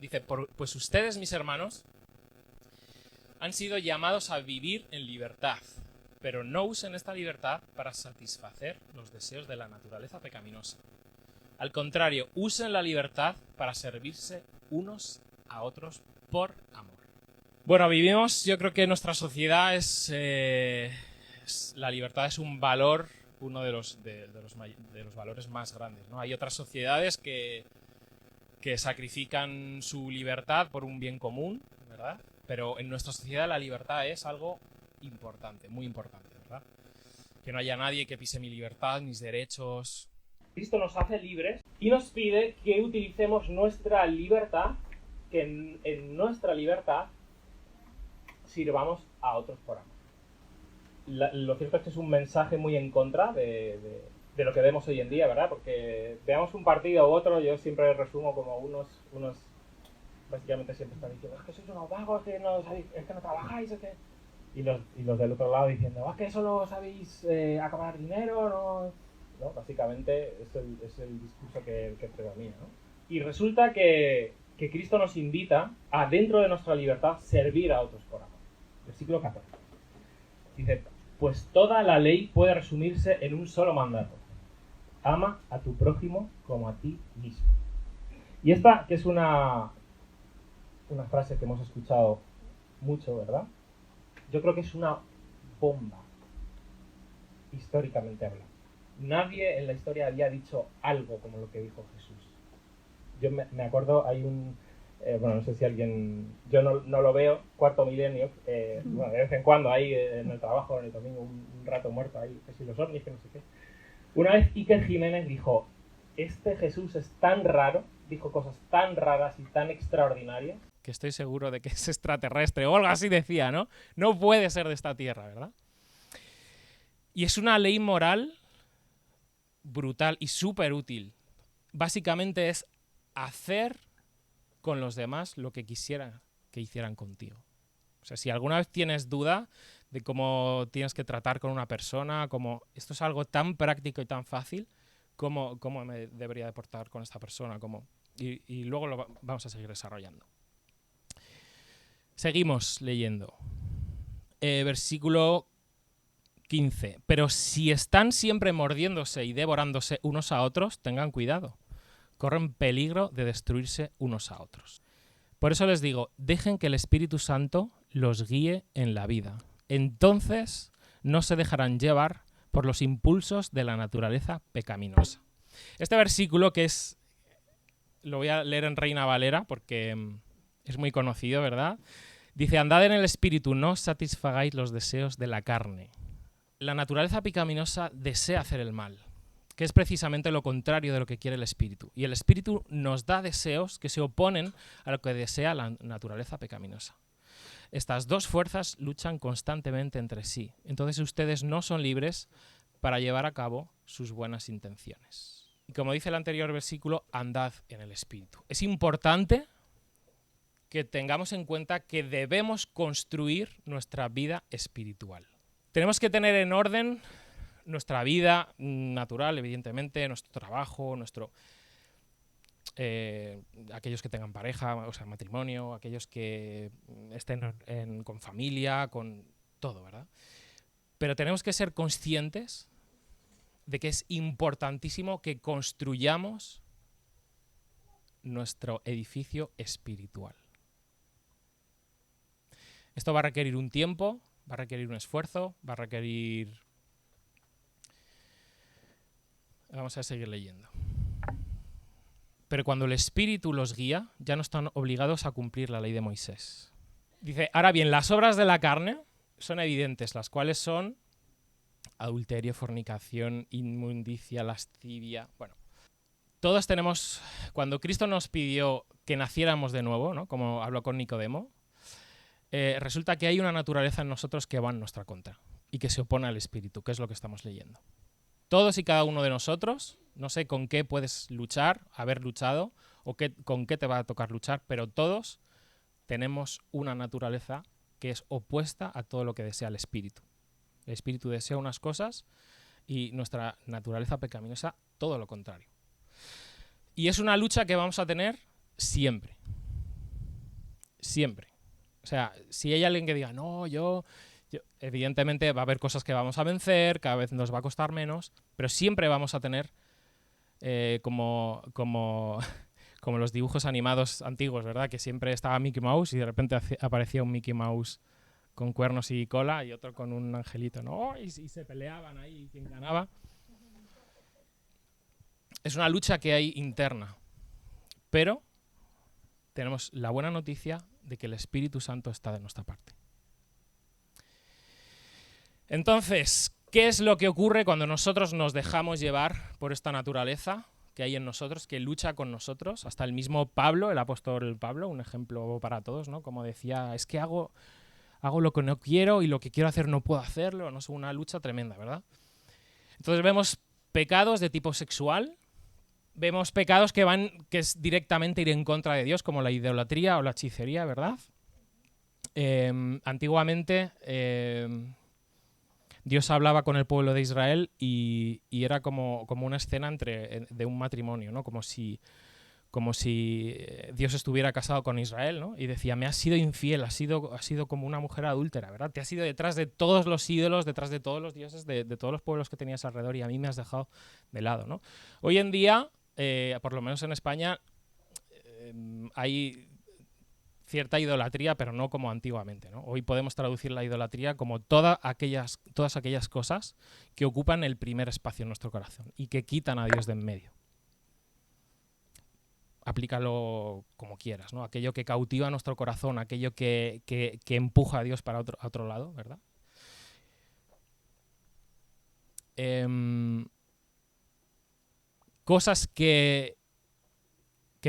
Dice, pues ustedes, mis hermanos, han sido llamados a vivir en libertad, pero no usen esta libertad para satisfacer los deseos de la naturaleza pecaminosa. Al contrario, usen la libertad para servirse unos a otros por amor. Bueno, yo creo que nuestra sociedad la libertad es un valor, uno de los valores más grandes, ¿no? Hay otras sociedades que sacrifican su libertad por un bien común, ¿verdad? Pero en nuestra sociedad la libertad es algo importante, muy importante, ¿verdad? Que no haya nadie que pise mi libertad, mis derechos. Cristo nos hace libres y nos pide que utilicemos nuestra libertad, que en nuestra libertad sirvamos a otros por amor. Lo cierto es que es un mensaje muy en contra de lo que vemos hoy en día, ¿verdad? Porque veamos un partido u otro, yo siempre resumo como unos básicamente siempre están diciendo, es que sois unos vagos, es que no trabajáis, es que... Y los del otro lado diciendo, es que solo sabéis acabar dinero, ¿no? Básicamente es el discurso que predomina, ¿no? Y resulta que Cristo nos invita a, dentro de nuestra libertad, servir a otros por amor. Versículo 14. Dice, pues toda la ley puede resumirse en un solo mandato. Ama a tu prójimo como a ti mismo. Y esta, que es una frase que hemos escuchado mucho, ¿verdad? Yo creo que es una bomba, históricamente hablando. Nadie en la historia había dicho algo como lo que dijo Jesús. Yo me acuerdo, hay bueno, no sé si alguien... Yo no lo veo, Cuarto Milenio, bueno, de vez en cuando ahí en el trabajo, en el domingo, un rato muerto ahí, que si los ovnis, que no sé qué. Una vez Iker Jiménez dijo, este Jesús es tan raro, dijo cosas tan raras y tan extraordinarias, que estoy seguro de que es extraterrestre, o algo así decía, ¿no? No puede ser de esta tierra, ¿verdad? Y es una ley moral brutal y súper útil. Básicamente es hacer con los demás lo que quisiera que hicieran contigo. O sea, si alguna vez tienes duda de cómo tienes que tratar con una persona, como esto es algo tan práctico y tan fácil, cómo me debería de portar con esta persona, y luego lo vamos a seguir desarrollando. Seguimos leyendo. Versículo 15. Pero si están siempre mordiéndose y devorándose unos a otros, tengan cuidado. Corren peligro de destruirse unos a otros. Por eso les digo, dejen que el Espíritu Santo los guíe en la vida. Entonces no se dejarán llevar por los impulsos de la naturaleza pecaminosa. Este versículo, lo voy a leer en Reina Valera porque es muy conocido, ¿verdad? Dice, andad en el Espíritu, no satisfagáis los deseos de la carne. La naturaleza pecaminosa desea hacer el mal, que es precisamente lo contrario de lo que quiere el Espíritu. Y el Espíritu nos da deseos que se oponen a lo que desea la naturaleza pecaminosa. Estas dos fuerzas luchan constantemente entre sí. Entonces ustedes no son libres para llevar a cabo sus buenas intenciones. Y como dice el anterior versículo, andad en el Espíritu. Es importante que tengamos en cuenta que debemos construir nuestra vida espiritual. Tenemos que tener en orden nuestra vida natural, evidentemente, nuestro trabajo, aquellos que tengan pareja, o sea, matrimonio, aquellos que estén con familia, con todo, ¿verdad? Pero tenemos que ser conscientes de que es importantísimo que construyamos nuestro edificio espiritual. Esto va a requerir un tiempo, va a requerir un esfuerzo, va a requerir... Vamos a seguir leyendo. Pero cuando el Espíritu los guía, ya no están obligados a cumplir la ley de Moisés. Dice, ahora bien, las obras de la carne son evidentes, las cuales son adulterio, fornicación, inmundicia, lascivia... Bueno, todos tenemos... Cuando Cristo nos pidió que naciéramos de nuevo, ¿no? Como habló con Nicodemo, resulta que hay una naturaleza en nosotros que va en nuestra contra y que se opone al Espíritu, que es lo que estamos leyendo. Todos y cada uno de nosotros, no sé con qué puedes luchar, haber luchado, o con qué te va a tocar luchar, pero todos tenemos una naturaleza que es opuesta a todo lo que desea el Espíritu. El Espíritu desea unas cosas y nuestra naturaleza pecaminosa todo lo contrario. Y es una lucha que vamos a tener siempre. Siempre. O sea, si hay alguien que diga, no, evidentemente va a haber cosas que vamos a vencer, cada vez nos va a costar menos, pero siempre vamos a tener como los dibujos animados antiguos, ¿verdad? Que siempre estaba Mickey Mouse y de repente aparecía un Mickey Mouse con cuernos y cola y otro con un angelito, ¿no? Y se peleaban ahí, ¿quién ganaba? Es una lucha que hay interna, pero tenemos la buena noticia de que el Espíritu Santo está de nuestra parte. Entonces, ¿qué es lo que ocurre cuando nosotros nos dejamos llevar por esta naturaleza que hay en nosotros, que lucha con nosotros? Hasta el mismo Pablo, el apóstol Pablo, un ejemplo para todos, ¿no? Como decía, es que hago lo que no quiero y lo que quiero hacer no puedo hacerlo, no es una lucha tremenda, ¿verdad? Entonces vemos pecados de tipo sexual, vemos pecados que es directamente ir en contra de Dios, como la idolatría o la hechicería, ¿verdad? Antiguamente Dios hablaba con el pueblo de Israel y era como una escena de un matrimonio, ¿no? Como si Dios estuviera casado con Israel, ¿no? Y decía, me has sido infiel, has sido como una mujer adúltera, ¿verdad? Te has ido detrás de todos los ídolos, detrás de todos los dioses, de todos los pueblos que tenías alrededor y a mí me has dejado de lado, ¿no? Hoy en día, por lo menos en España, hay cierta idolatría, pero no como antiguamente, ¿no? Hoy podemos traducir la idolatría como todas aquellas cosas que ocupan el primer espacio en nuestro corazón y que quitan a Dios de en medio. Aplícalo como quieras, ¿no? Aquello que cautiva nuestro corazón, aquello que empuja a Dios para otro lado, ¿verdad? Cosas que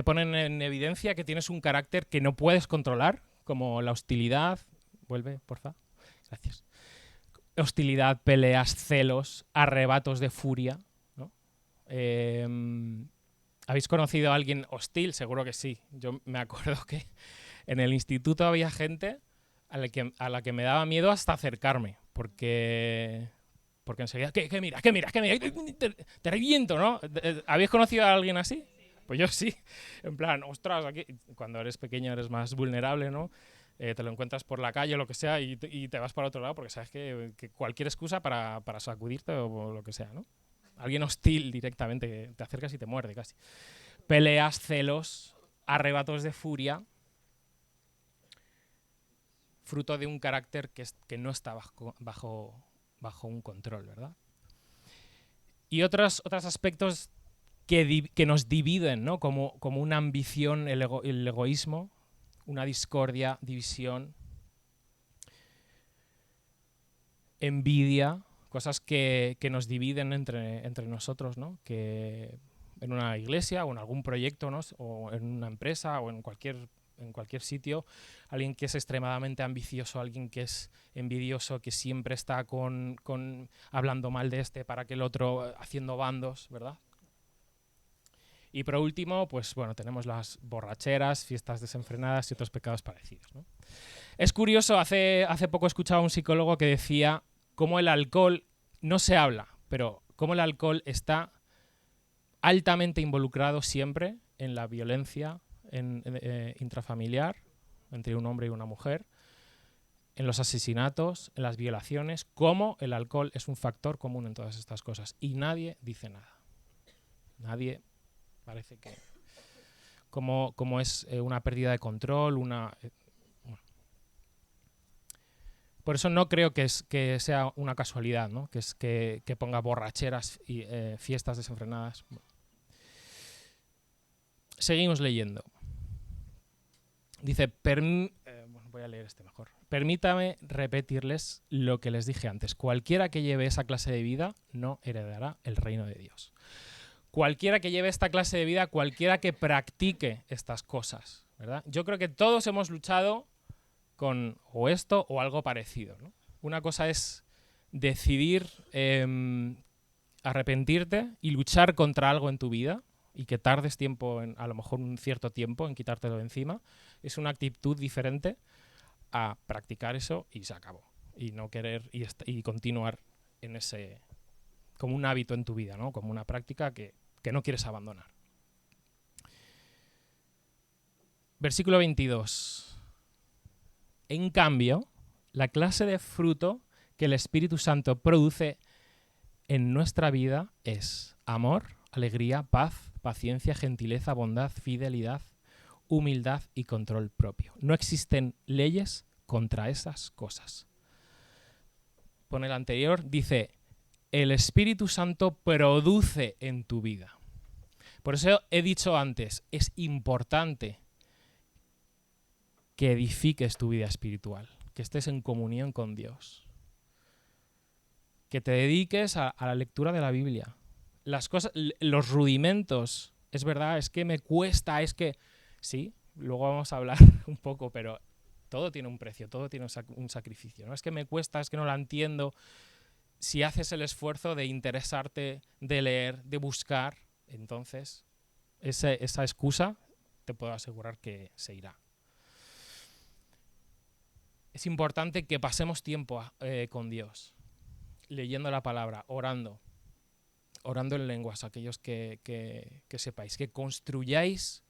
ponen en evidencia que tienes un carácter que no puedes controlar, como la hostilidad. Vuelve, porfa. Gracias. Hostilidad, peleas, celos, arrebatos de furia, ¿no? ¿Habéis conocido a alguien hostil? Seguro que sí. Yo me acuerdo que en el instituto había gente a la que me daba miedo hasta acercarme, porque enseguida, ¿qué miras? Te reviento, ¿no? ¿Habéis conocido a alguien así? Pues yo sí. En plan, ostras, aquí, cuando eres pequeño eres más vulnerable, ¿no? Te lo encuentras por la calle o lo que sea y te vas para otro lado porque sabes que cualquier excusa para sacudirte o lo que sea, ¿no? Alguien hostil directamente, que te acercas y te muerde casi. Peleas, celos, arrebatos de furia, fruto de un carácter que no está bajo un control, ¿verdad? Y otros aspectos que nos dividen, ¿no? Como una ambición, el egoísmo, una discordia, división, envidia, cosas que nos dividen entre nosotros, ¿no? Que en una iglesia o en algún proyecto, ¿no? O en una empresa o en cualquier sitio, alguien que es extremadamente ambicioso, alguien que es envidioso, que siempre está hablando mal de para que el otro, haciendo bandos, ¿verdad? Y por último, pues bueno, tenemos las borracheras, fiestas desenfrenadas y otros pecados parecidos, ¿no? Es curioso, hace poco escuchaba a un psicólogo que decía cómo el alcohol, no se habla, pero cómo el alcohol está altamente involucrado siempre en la violencia intrafamiliar entre un hombre y una mujer, en los asesinatos, en las violaciones, cómo el alcohol es un factor común en todas estas cosas. Y nadie dice nada. Nadie parece que... Como es una pérdida de control, bueno. Por eso no creo que sea una casualidad, ¿no? Que ponga borracheras y fiestas desenfrenadas. Seguimos leyendo. Dice, voy a leer mejor. Permítame repetirles lo que les dije antes. Cualquiera que lleve esa clase de vida no heredará el reino de Dios. Cualquiera que lleve esta clase de vida, cualquiera que practique estas cosas, ¿verdad? Yo creo que todos hemos luchado con o esto o algo parecido, ¿no? Una cosa es decidir arrepentirte y luchar contra algo en tu vida y que tardes tiempo, a lo mejor un cierto tiempo, en quitártelo de encima. Es una actitud diferente a practicar eso y se acabó. Y no querer y continuar en ese... como un hábito en tu vida, ¿no? Como una práctica que no quieres abandonar. Versículo 22. En cambio, la clase de fruto que el Espíritu Santo produce en nuestra vida es amor, alegría, paz, paciencia, gentileza, bondad, fidelidad, humildad y control propio. No existen leyes contra esas cosas. Pone el anterior, dice, el Espíritu Santo produce en tu vida. Por eso he dicho antes, es importante que edifiques tu vida espiritual, que estés en comunión con Dios, que te dediques a la lectura de la Biblia. Las cosas, los rudimentos, es verdad, es que me cuesta, es que... Sí, luego vamos a hablar un poco, pero todo tiene un precio, todo tiene un sacrificio, ¿no? Es que me cuesta, es que no la entiendo. Si haces el esfuerzo de interesarte, de leer, de buscar, entonces esa excusa te puedo asegurar que se irá. Es importante que pasemos tiempo con Dios, leyendo la palabra, orando en lenguas, aquellos que sepáis, que construyáis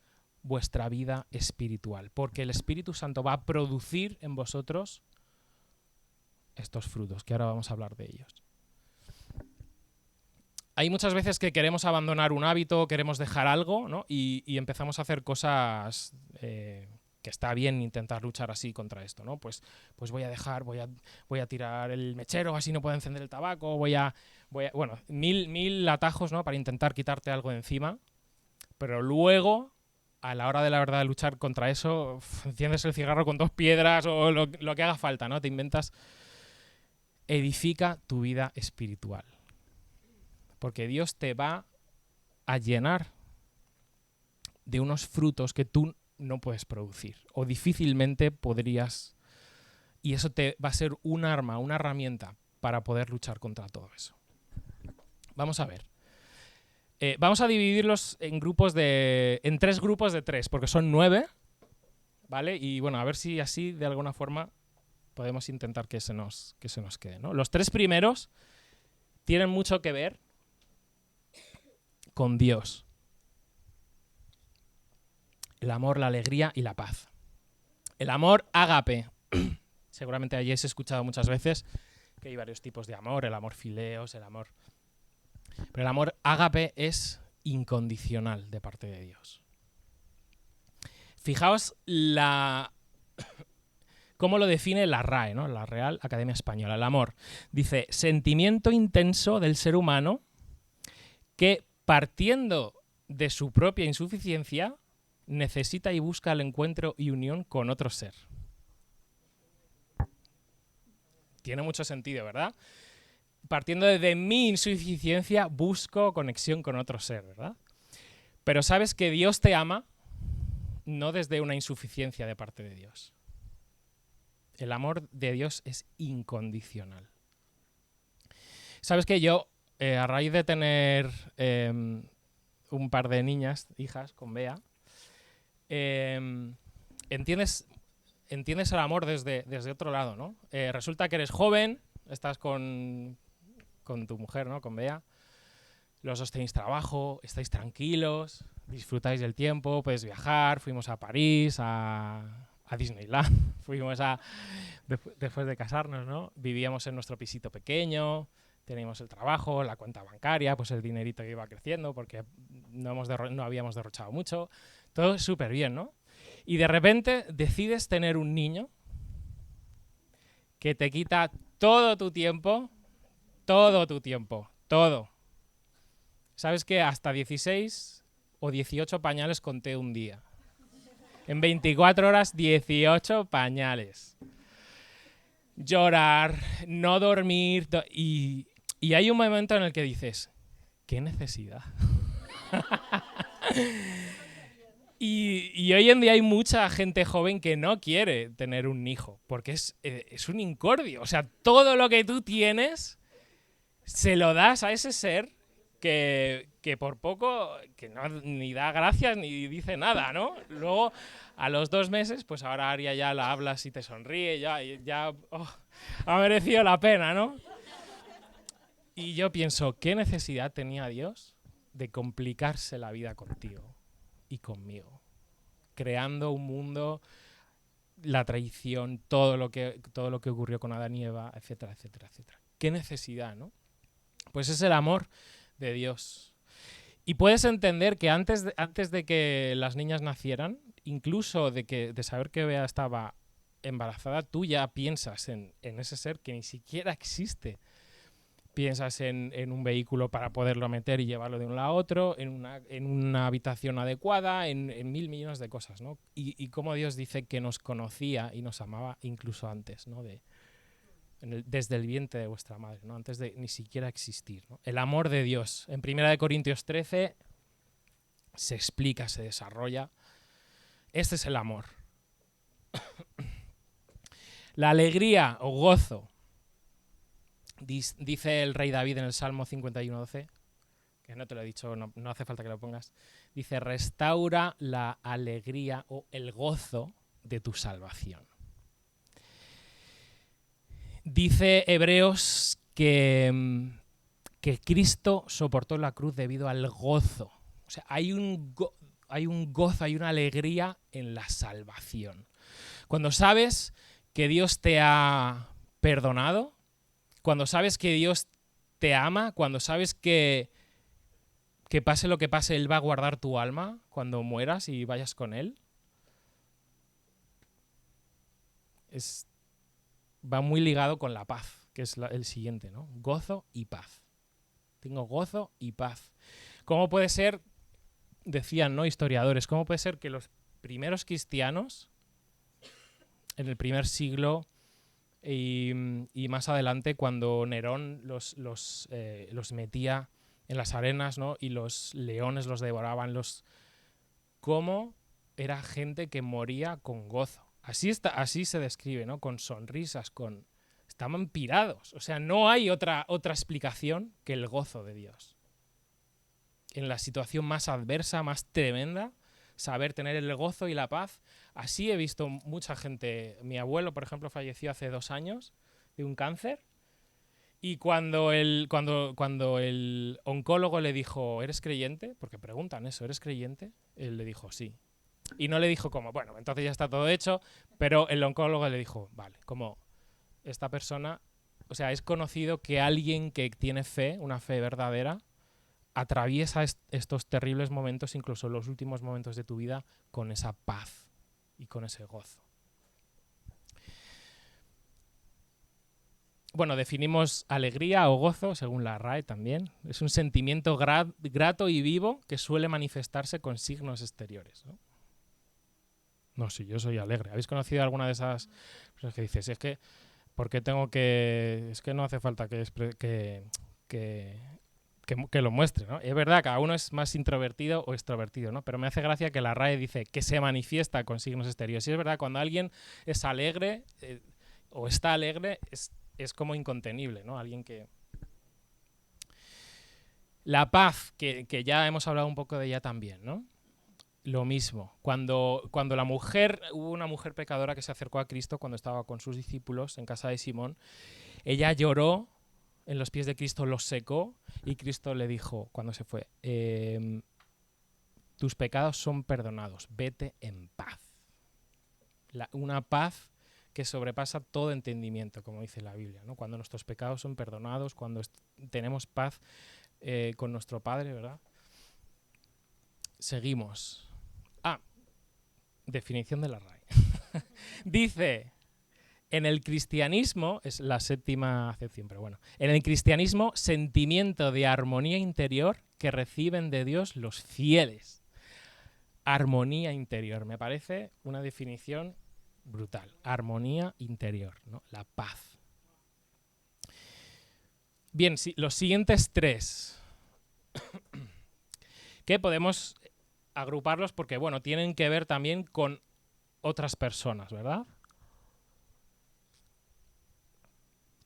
vuestra vida espiritual, porque el Espíritu Santo va a producir en vosotros estos frutos, que ahora vamos a hablar de ellos. Hay muchas veces que queremos abandonar un hábito, queremos dejar algo, ¿no? y empezamos a hacer cosas que está bien intentar luchar así contra esto, ¿no? Pues voy a dejar, voy a tirar el mechero, así no puedo encender el tabaco, bueno, mil atajos, ¿no? Para intentar quitarte algo de encima, pero luego, a la hora de la verdad de luchar contra eso, enciendes el cigarro con 2 piedras o lo que haga falta, ¿no? Te inventas. Edifica tu vida espiritual, porque Dios te va a llenar de unos frutos que tú no puedes producir o difícilmente podrías, y eso te va a ser un arma, una herramienta para poder luchar contra todo eso. Vamos a ver. Vamos a dividirlos en 3 grupos de 3, porque son 9, ¿vale? Y bueno, a ver si así de alguna forma podemos intentar que se nos quede, ¿no? Los 3 primeros tienen mucho que ver con Dios. El amor, la alegría y la paz. El amor ágape. Seguramente hayáis escuchado muchas veces que hay varios tipos de amor, el amor fileos, el amor... Pero el amor ágape es incondicional de parte de Dios. Fijaos cómo lo define la RAE, ¿no? La Real Academia Española. El amor, dice, sentimiento intenso del ser humano que, partiendo de su propia insuficiencia, necesita y busca el encuentro y unión con otro ser. Tiene mucho sentido, ¿verdad? Partiendo de mi insuficiencia, busco conexión con otro ser, ¿verdad? Pero sabes que Dios te ama no desde una insuficiencia de parte de Dios. El amor de Dios es incondicional. Sabes que yo, a raíz de tener un par de hijas con Bea, entiendes el amor desde otro lado, ¿no? Resulta que eres joven, estás con tu mujer, ¿no? Con Bea. Los dos tenéis trabajo, estáis tranquilos, disfrutáis del tiempo, puedes viajar. Fuimos a París, a Disneyland, fuimos después de casarnos, ¿no? Vivíamos en nuestro pisito pequeño, teníamos el trabajo, la cuenta bancaria, pues el dinerito iba creciendo porque no habíamos derrochado mucho. Todo súper bien, ¿no? Y de repente decides tener un niño que te quita todo tu tiempo, todo. ¿Sabes que hasta 16 o 18 pañales conté un día? En 24 horas, 18 pañales. Llorar, no dormir, y hay un momento en el que dices, ¿qué necesidad? Y hoy en día hay mucha gente joven que no quiere tener un hijo, porque es un incordio. O sea, todo lo que tú tienes se lo das a ese ser que por poco, que no, ni da gracias ni dice nada, ¿no? Luego, a los 2 meses, pues ahora Aria ya la hablas y te sonríe, ya ha merecido la pena, ¿no? Y yo pienso, ¿qué necesidad tenía Dios de complicarse la vida contigo y conmigo? Creando un mundo la traición, todo lo que ocurrió con Adán y Eva, etcétera, etcétera, etcétera. ¿Qué necesidad, no? Pues es el amor de Dios. Y puedes entender que antes de que las niñas nacieran, incluso de saber que Bea estaba embarazada, tú ya piensas en ese ser que ni siquiera existe. Piensas en un vehículo para poderlo meter y llevarlo de un lado a otro, en una habitación adecuada, en 1.000 millones de cosas, ¿no? Y cómo Dios dice que nos conocía y nos amaba incluso antes, ¿no? Desde el vientre de vuestra madre, ¿no? Antes de ni siquiera existir, ¿no? El amor de Dios. En 1 Corintios 13 se explica, se desarrolla. Este es el amor. La alegría o gozo, dice el rey David en el Salmo 51:12, que no te lo he dicho, no hace falta que lo pongas, dice, restaura la alegría o el gozo de tu salvación. Dice Hebreos que Cristo soportó la cruz debido al gozo. O sea, hay un gozo, hay una alegría en la salvación. Cuando sabes que Dios te ha perdonado, cuando sabes que Dios te ama, cuando sabes que pase lo que pase, Él va a guardar tu alma cuando mueras y vayas con Él, va muy ligado con la paz, que es el siguiente, ¿no? Gozo y paz. Tengo gozo y paz. ¿Cómo puede ser, decían, ¿no?, historiadores, cómo puede ser que los primeros cristianos, en el primer siglo y más adelante, cuando Nerón los metía en las arenas, ¿no?, y los leones los devoraban, cómo era gente que moría con gozo? Así se describe, ¿no? Con sonrisas, estaban pirados. O sea, no hay otra explicación que el gozo de Dios. En la situación más adversa, más tremenda, saber tener el gozo y la paz. Así he visto mucha gente. Mi abuelo, por ejemplo, falleció hace 2 años de un cáncer. Y cuando el oncólogo le dijo, ¿eres creyente? Porque preguntan eso, ¿eres creyente? Él le dijo, sí. Y no le dijo como, bueno, entonces ya está todo hecho, pero el oncólogo le dijo, vale, como esta persona, o sea, es conocido que alguien que tiene fe, una fe verdadera, atraviesa estos terribles momentos, incluso los últimos momentos de tu vida, con esa paz y con ese gozo. Bueno, definimos alegría o gozo, según la RAE también. Es un sentimiento grato y vivo que suele manifestarse con signos exteriores, ¿no? No, sí, yo soy alegre. ¿Habéis conocido alguna de esas personas que dices, es que, ¿por qué tengo que...? Es que no hace falta que lo muestre, ¿no? Es verdad, cada uno es más introvertido o extrovertido, ¿no? Pero me hace gracia que la RAE dice que se manifiesta con signos exteriores. Y es verdad, cuando alguien es alegre o está alegre, es como incontenible, ¿no? Alguien que... La paz, que ya hemos hablado un poco de ella también, ¿no? Lo mismo. Cuando hubo una mujer pecadora que se acercó a Cristo cuando estaba con sus discípulos en casa de Simón, ella lloró en los pies de Cristo, los secó, y Cristo le dijo, cuando se fue, tus pecados son perdonados, vete en paz. Una paz que sobrepasa todo entendimiento, como dice la Biblia, ¿no? Cuando nuestros pecados son perdonados, cuando tenemos paz con nuestro Padre, ¿verdad? Seguimos. Definición de la RAE. Dice, en el cristianismo, es la 7ª acepción, pero bueno, en el cristianismo, sentimiento de armonía interior que reciben de Dios los fieles. Armonía interior, me parece una definición brutal. Armonía interior, ¿no? La paz. Bien, los siguientes 3, que podemos agruparlos porque, bueno, tienen que ver también con otras personas, ¿verdad?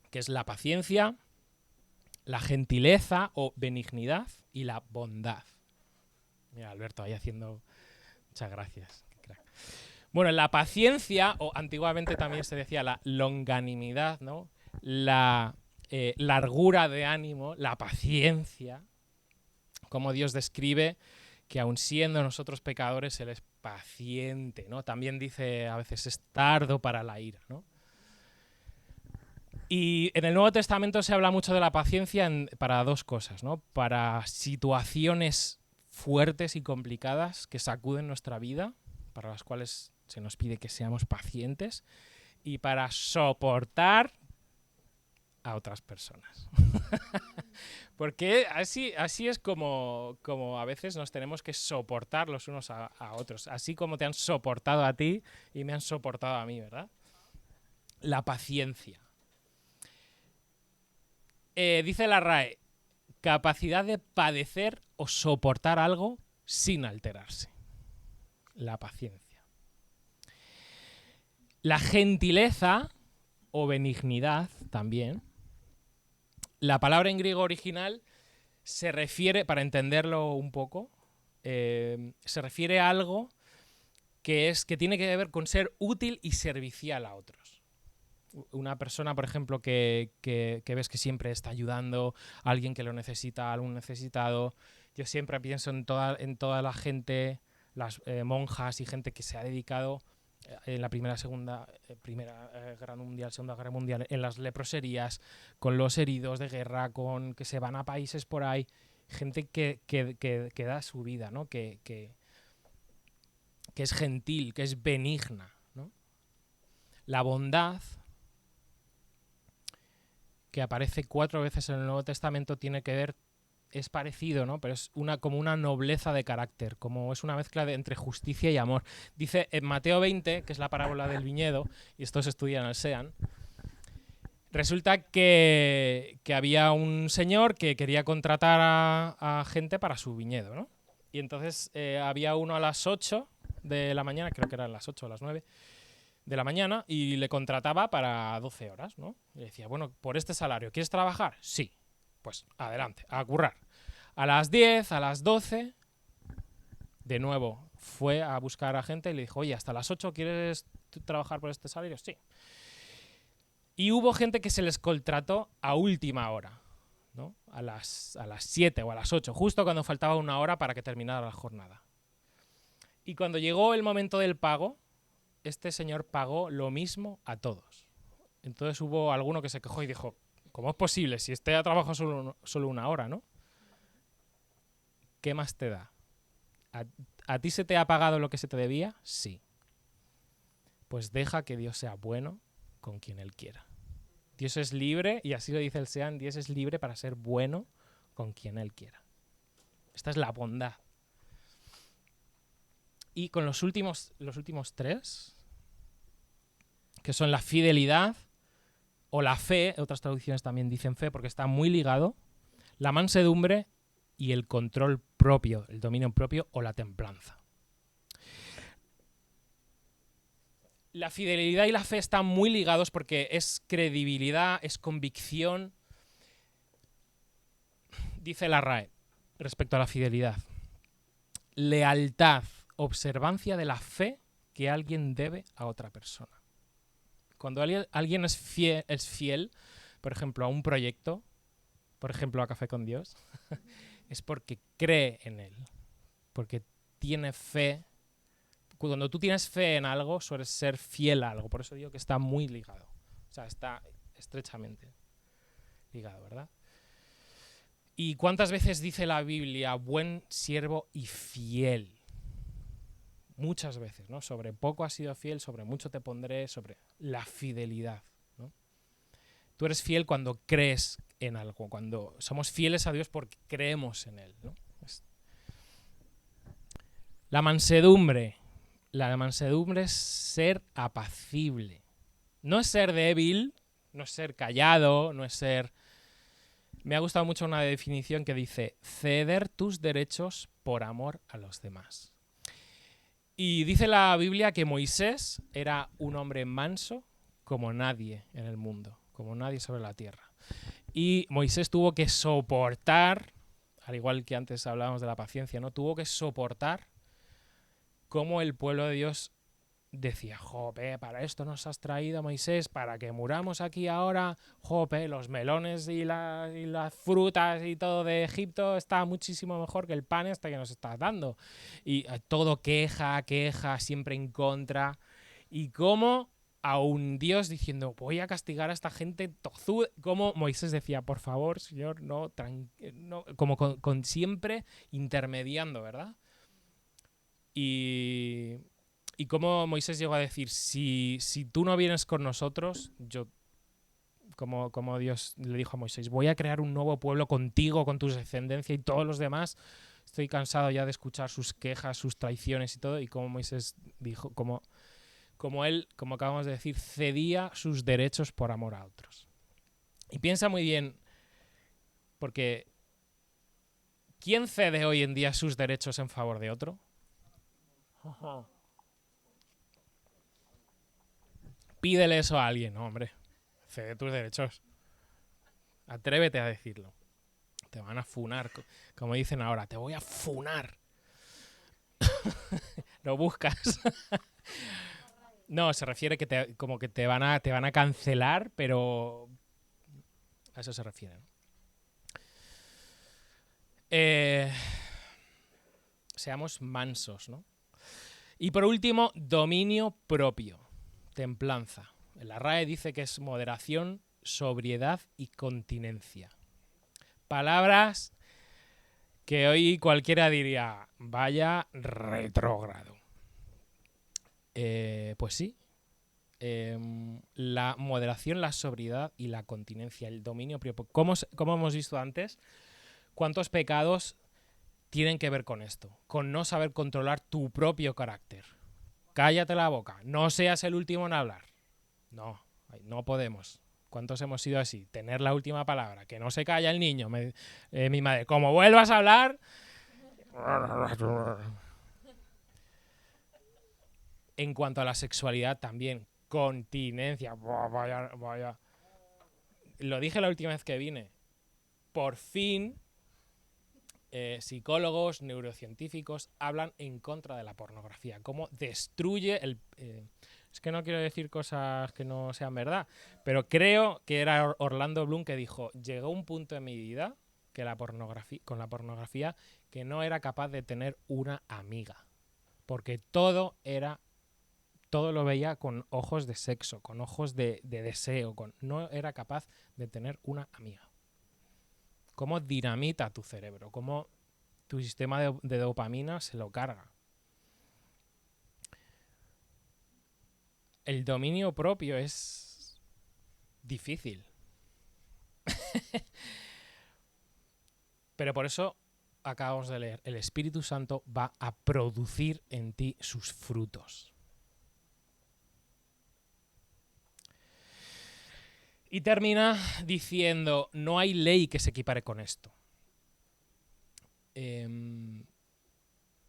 Que es la paciencia, la gentileza o benignidad y la bondad. Mira, Alberto ahí haciendo muchas gracias. Bueno, la paciencia, o antiguamente también se decía la longanimidad, ¿no? La largura de ánimo, la paciencia, como Dios describe que aun siendo nosotros pecadores, Él es paciente, ¿no? También dice a veces es tardo para la ira, ¿no? Y en el Nuevo Testamento se habla mucho de la paciencia para dos cosas, ¿no? Para situaciones fuertes y complicadas que sacuden nuestra vida, para las cuales se nos pide que seamos pacientes, y para soportar a otras personas. Porque así es como a veces nos tenemos que soportar los unos a otros, así como te han soportado a ti y me han soportado a mí, ¿verdad? La paciencia. Dice la RAE, capacidad de padecer o soportar algo sin alterarse. La paciencia. La gentileza o benignidad también. La palabra en griego original se refiere, para entenderlo un poco, se refiere a algo que tiene que ver con ser útil y servicial a otros. Una persona, por ejemplo, que ves que siempre está ayudando a alguien que lo necesita, a algún necesitado. Yo siempre pienso en toda la gente, las monjas y gente que se ha dedicado en la Primera Guerra Mundial, Segunda Guerra Mundial, en las leproserías, con los heridos de guerra, con que se van a países por ahí, gente que da su vida, ¿no? Que es gentil, que es benigna, ¿no? La bondad, que aparece 4 veces en el Nuevo Testamento, tiene que ver, es parecido, ¿no? Pero es como una nobleza de carácter, como es una mezcla entre justicia y amor. Dice en Mateo 20, que es la parábola del viñedo, y esto se estudia en el SEAN, resulta que había un señor que quería contratar a gente para su viñedo, ¿no? Y entonces había uno a las 8 de la mañana, creo que eran las 8 o las 9 de la mañana, y le contrataba para 12 horas, ¿no? Y le decía, bueno, por este salario, ¿quieres trabajar? Sí. Pues adelante, a currar. A las 10, a las 12, de nuevo, fue a buscar a gente y le dijo, oye, hasta las 8, ¿quieres trabajar por este salario? Sí. Y hubo gente que se les contrató a última hora, ¿no? A las 7 o a las 8, justo cuando faltaba una hora para que terminara la jornada. Y cuando llegó el momento del pago, este señor pagó lo mismo a todos. Entonces hubo alguno que se quejó y dijo, ¿cómo es posible? Si este ha trabajado solo una hora, ¿no? ¿Qué más te da? ¿A ti se te ha pagado lo que se te debía? Sí. Pues deja que Dios sea bueno con quien Él quiera. Dios es libre, y así lo dice el SEAN, Dios es libre para ser bueno con quien Él quiera. Esta es la bondad. Y con los últimos 3, que son la fidelidad o la fe, otras traducciones también dicen fe porque está muy ligado, la mansedumbre y el control propio, el dominio propio o la templanza. La fidelidad y la fe están muy ligados porque es credibilidad, es convicción. Dice la RAE respecto a la fidelidad: lealtad, observancia de la fe que alguien debe a otra persona. Cuando alguien es fiel, por ejemplo, a un proyecto, por ejemplo, a Café con Dios, es porque cree en él, porque tiene fe. Cuando tú tienes fe en algo, sueles ser fiel a algo. Por eso digo que está muy ligado. O sea, está estrechamente ligado, ¿verdad? ¿Y cuántas veces dice la Biblia buen siervo y fiel? Muchas veces, ¿no? Sobre poco has sido fiel, sobre mucho te pondré, sobre la fidelidad, ¿no? Tú eres fiel cuando crees en algo, cuando somos fieles a Dios porque creemos en Él, ¿no? La mansedumbre. La mansedumbre es ser apacible. No es ser débil, no es ser callado, no es ser... Me ha gustado mucho una definición que dice ceder tus derechos por amor a los demás. Y dice la Biblia que Moisés era un hombre manso como nadie en el mundo, como nadie sobre la tierra. Y Moisés tuvo que soportar, al igual que antes hablábamos de la paciencia, ¿no? Tuvo que soportar cómo el pueblo de Dios decía, jope, para esto nos has traído, Moisés, para que muramos aquí ahora, jope, los melones y las frutas y todo de Egipto está muchísimo mejor que el pan este que nos estás dando. Y todo queja, siempre en contra. Y cómo a un Dios diciendo, voy a castigar a esta gente tozuda, como Moisés decía, por favor, Señor, no, como con siempre intermediando, ¿verdad? Y como Moisés llegó a decir, si tú no vienes con nosotros, yo, como Dios le dijo a Moisés, voy a crear un nuevo pueblo contigo, con tu descendencia y todos los demás. Estoy cansado ya de escuchar sus quejas, sus traiciones y todo. Y como Moisés dijo, como él, como acabamos de decir, cedía sus derechos por amor a otros. Y piensa muy bien, porque ¿quién cede hoy en día sus derechos en favor de otro? Pídele eso a alguien, no, hombre. Cede tus derechos. Atrévete a decirlo. Te van a funar, como dicen ahora, te voy a funar. Lo buscas. No, se refiere que como que te van a cancelar, pero a eso se refiere. Seamos mansos, ¿no? Y por último, dominio propio, templanza. La RAE dice que es moderación, sobriedad y continencia. Palabras que hoy cualquiera diría, vaya retrógrado. Pues sí. La moderación, la sobriedad y la continencia, el dominio propio. Como hemos visto antes, ¿cuántos pecados tienen que ver con esto? Con no saber controlar tu propio carácter. Cállate la boca, no seas el último en hablar. No podemos. ¿Cuántos hemos sido así? Tener la última palabra, que no se calla el niño. Mi madre, como vuelvas a hablar... En cuanto a la sexualidad también, continencia. Vaya. Lo dije la última vez que vine. Por fin, psicólogos, neurocientíficos hablan en contra de la pornografía. Cómo destruye el... es que no quiero decir cosas que no sean verdad, pero creo que era Orlando Bloom que dijo, llegó un punto en mi vida que con la pornografía que no era capaz de tener una amiga. Porque todo lo veía con ojos de sexo, con ojos de deseo, no era capaz de tener una amiga. Cómo dinamita tu cerebro, cómo tu sistema de dopamina se lo carga. El dominio propio es difícil. Pero por eso acabamos de leer, el Espíritu Santo va a producir en ti sus frutos. Y termina diciendo, no hay ley que se equipare con esto.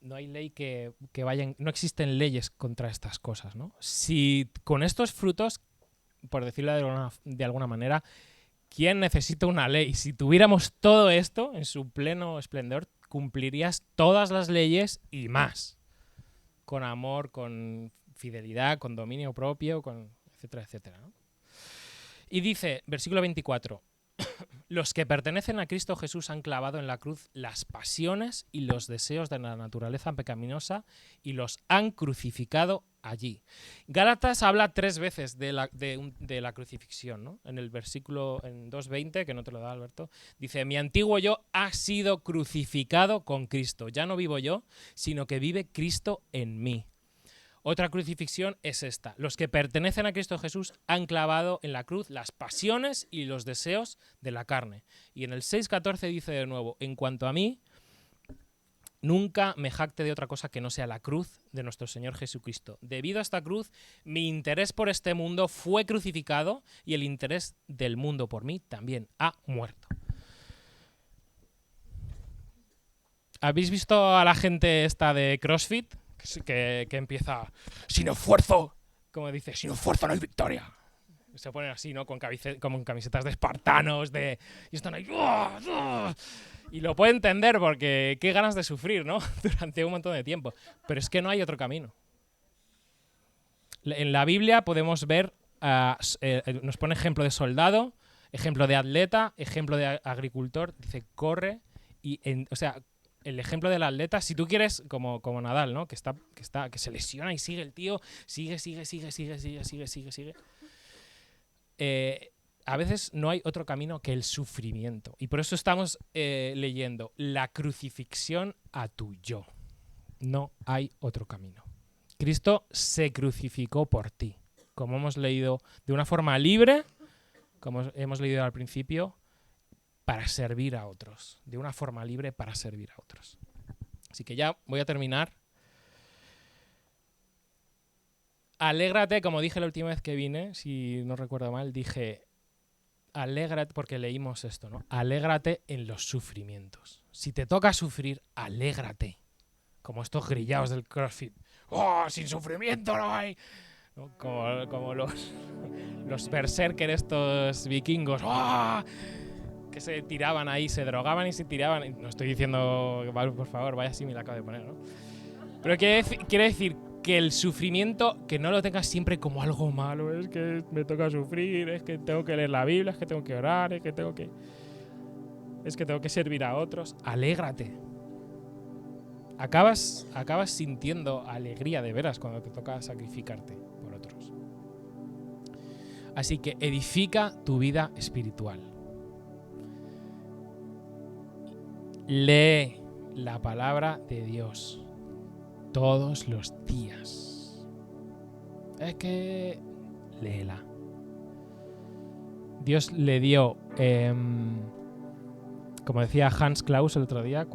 No hay ley que vayan... No existen leyes contra estas cosas, ¿no? Si con estos frutos, por decirlo de alguna manera, ¿quién necesita una ley? Si tuviéramos todo esto en su pleno esplendor, cumplirías todas las leyes y más. Con amor, con fidelidad, con dominio propio, con etcétera, etcétera, ¿no? Y dice, versículo 24, los que pertenecen a Cristo Jesús han clavado en la cruz las pasiones y los deseos de la naturaleza pecaminosa y los han crucificado allí. Gálatas habla 3 veces de la crucifixión, ¿no? En el versículo en 2:20, que no te lo da Alberto, dice, mi antiguo yo ha sido crucificado con Cristo. Ya no vivo yo, sino que vive Cristo en mí. Otra crucifixión es esta. Los que pertenecen a Cristo Jesús han clavado en la cruz las pasiones y los deseos de la carne. Y en el 6:14 dice de nuevo, en cuanto a mí, nunca me jacte de otra cosa que no sea la cruz de nuestro Señor Jesucristo. Debido a esta cruz, mi interés por este mundo fue crucificado y el interés del mundo por mí también ha muerto. ¿Habéis visto a la gente esta de CrossFit? Que empieza, sin esfuerzo, como dice, sin esfuerzo no hay victoria. Se ponen así, ¿no? Como en camisetas de espartanos, y están ahí. Y lo puedo entender porque qué ganas de sufrir, ¿no? Durante un montón de tiempo. Pero es que no hay otro camino. En la Biblia podemos ver, nos pone ejemplo de soldado, ejemplo de atleta, ejemplo de agricultor. Dice, corre. O sea, el ejemplo del atleta, si tú quieres, como Nadal, ¿no? Que se lesiona y sigue el tío, sigue. A veces no hay otro camino que el sufrimiento. Y por eso estamos leyendo la crucifixión a tu yo. No hay otro camino. Cristo se crucificó por ti. Como hemos leído de una forma libre, como hemos leído al principio, para servir a otros. De una forma libre para servir a otros. Así que ya voy a terminar. Alégrate, como dije la última vez que vine, si no recuerdo mal, dije... Alégrate, porque leímos esto, ¿no? Alégrate en los sufrimientos. Si te toca sufrir, alégrate. Como estos grillados del CrossFit. ¡Oh, sin sufrimiento no hay! ¿No? Como los berserker estos vikingos. ¡Oh! Que se tiraban ahí, se drogaban y se tiraban. No estoy diciendo, vale, por favor, vaya así me la acabo de poner, ¿no? Pero quiere decir que el sufrimiento, que no lo tengas siempre como algo malo, es que me toca sufrir, es que tengo que leer la Biblia, es que tengo que orar, es que tengo que servir a otros. Alégrate. Acabas sintiendo alegría de veras cuando te toca sacrificarte por otros. Así que edifica tu vida espiritual. Lee la palabra de Dios todos los días. Es que léela. Dios le dio, como decía Hans Klaus el otro día,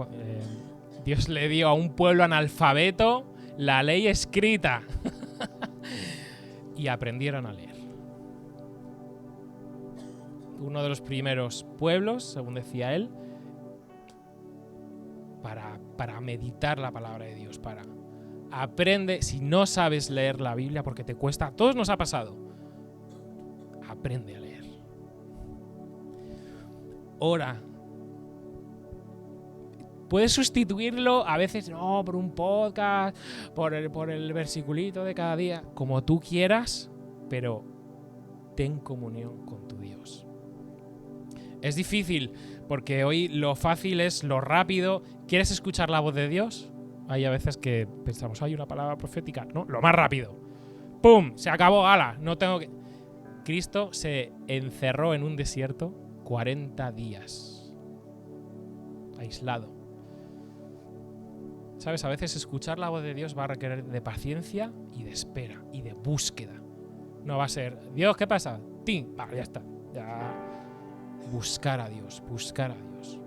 Dios le dio a un pueblo analfabeto la ley escrita y aprendieron a leer. Uno de los primeros pueblos, según decía él, para meditar la palabra de Dios, aprende. Si no sabes leer la Biblia porque te cuesta, a todos nos ha pasado, aprende a leer. Ora. Puedes sustituirlo a veces por un podcast, por el versiculito de cada día, como tú quieras, pero ten comunión con tu Dios. Es difícil porque hoy lo fácil es lo rápido. ¿Quieres escuchar la voz de Dios? Hay a veces que pensamos, hay una palabra profética. No, lo más rápido. ¡Pum! Se acabó, ¡hala! No tengo que... Cristo se encerró en un desierto 40 días. Aislado. ¿Sabes? A veces escuchar la voz de Dios va a requerir de paciencia y de espera y de búsqueda. No va a ser, Dios, ¿qué pasa? ¡Tin! Vale, ya está. Ya... Buscar a Dios, buscar a Dios.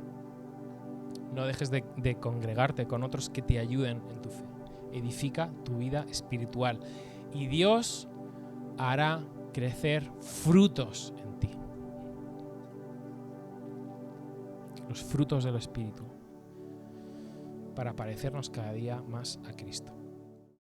No dejes de congregarte con otros que te ayuden en tu fe. Edifica tu vida espiritual y Dios hará crecer frutos en ti. Los frutos del Espíritu para parecernos cada día más a Cristo.